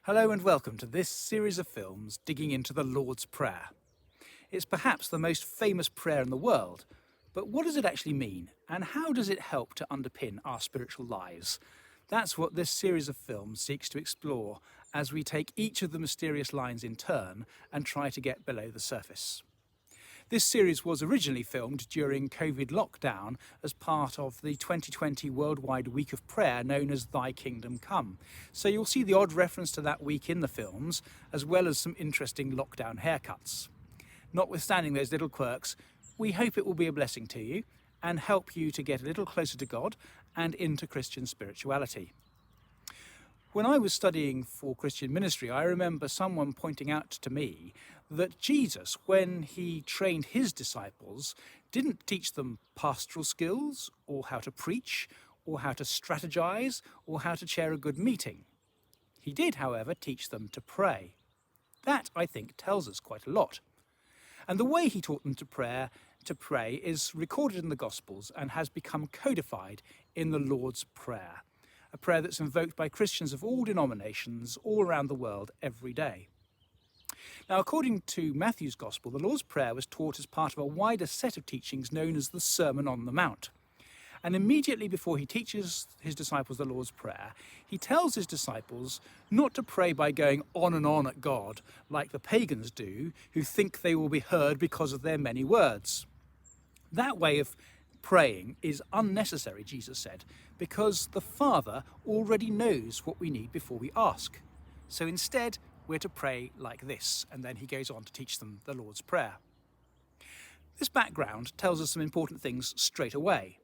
Hello and welcome to this series of films digging into the Lord's Prayer. It's perhaps the most famous prayer in the world, but what does it actually mean and how does it help to underpin our spiritual lives? That's what this series of films seeks to explore as we take each of the mysterious lines in turn and try to get below the surface. This series was originally filmed during COVID lockdown as part of the 2020 Worldwide Week of Prayer known as Thy Kingdom Come. So you'll see the odd reference to that week in the films, as well as some interesting lockdown haircuts. Notwithstanding those little quirks, we hope it will be a blessing to you and help you to get a little closer to God and into Christian spirituality. When I was studying for Christian ministry, I remember someone pointing out to me that Jesus, when he trained his disciples, didn't teach them pastoral skills or how to preach or how to strategize or how to chair a good meeting. He did, however, teach them to pray. That, I think, tells us quite a lot. And the way he taught them to pray is recorded in the Gospels and has become codified in the Lord's Prayer, a prayer that's invoked by Christians of all denominations all around the world every day. Now, according to Matthew's Gospel, the Lord's Prayer was taught as part of a wider set of teachings known as the Sermon on the Mount. And immediately before he teaches his disciples the Lord's Prayer, he tells his disciples not to pray by going on and on at God like the pagans do, who think they will be heard because of their many words. That way of praying is unnecessary, Jesus said, because the Father already knows what we need before we ask. So instead, we're to pray like this, and then he goes on to teach them the Lord's Prayer. This background tells us some important things straight away.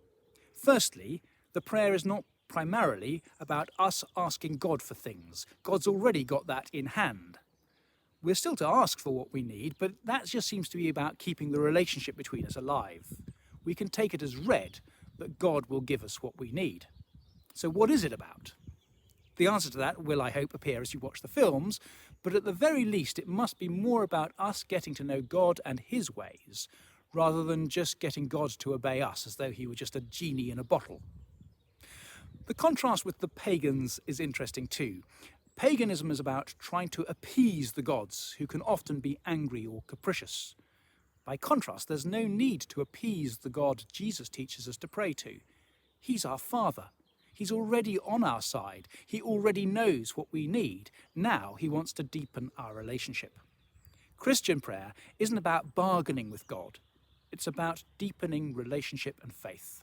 Firstly, the prayer is not primarily about us asking God for things. God's already got that in hand. We're still to ask for what we need, but that just seems to be about keeping the relationship between us alive. We can take it as read that God will give us what we need. So what is it about? The answer to that will, I hope, appear as you watch the films, but at the very least it must be more about us getting to know God and his ways, rather than just getting God to obey us as though he were just a genie in a bottle. The contrast with the pagans is interesting too. Paganism is about trying to appease the gods, who can often be angry or capricious. By contrast, there's no need to appease the God Jesus teaches us to pray to. He's our Father. He's already on our side. He already knows what we need. Now he wants to deepen our relationship. Christian prayer isn't about bargaining with God. It's about deepening relationship and faith.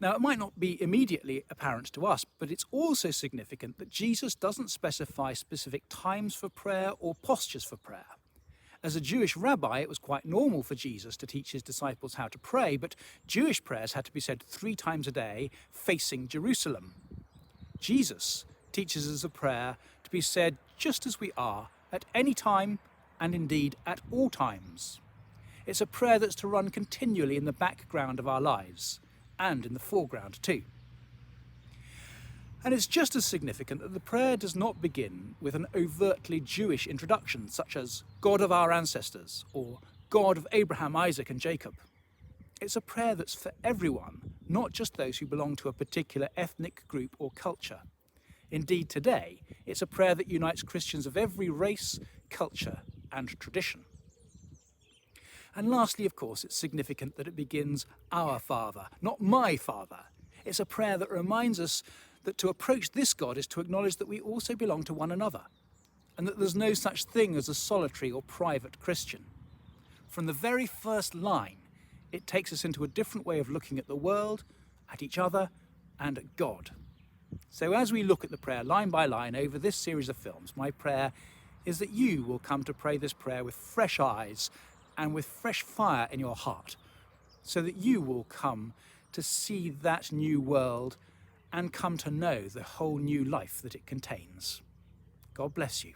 Now, it might not be immediately apparent to us, but it's also significant that Jesus doesn't specify specific times for prayer or postures for prayer. As a Jewish rabbi, it was quite normal for Jesus to teach his disciples how to pray, but Jewish prayers had to be said 3 times a day, facing Jerusalem. Jesus teaches us a prayer to be said just as we are, at any time, and indeed at all times. It's a prayer that's to run continually in the background of our lives, and in the foreground too. And it's just as significant that the prayer does not begin with an overtly Jewish introduction, such as God of our ancestors, or God of Abraham, Isaac and Jacob. It's a prayer that's for everyone, not just those who belong to a particular ethnic group or culture. Indeed, today, it's a prayer that unites Christians of every race, culture and tradition. And lastly, of course, it's significant that it begins our Father, not my Father. It's a prayer that reminds us that to approach this God is to acknowledge that we also belong to one another, and that there's no such thing as a solitary or private Christian. From the very first line, it takes us into a different way of looking at the world, at each other, and at God. So as we look at the prayer line by line over this series of films, my prayer is that you will come to pray this prayer with fresh eyes and with fresh fire in your heart, so that you will come to see that new world and come to know the whole new life that it contains. God bless you.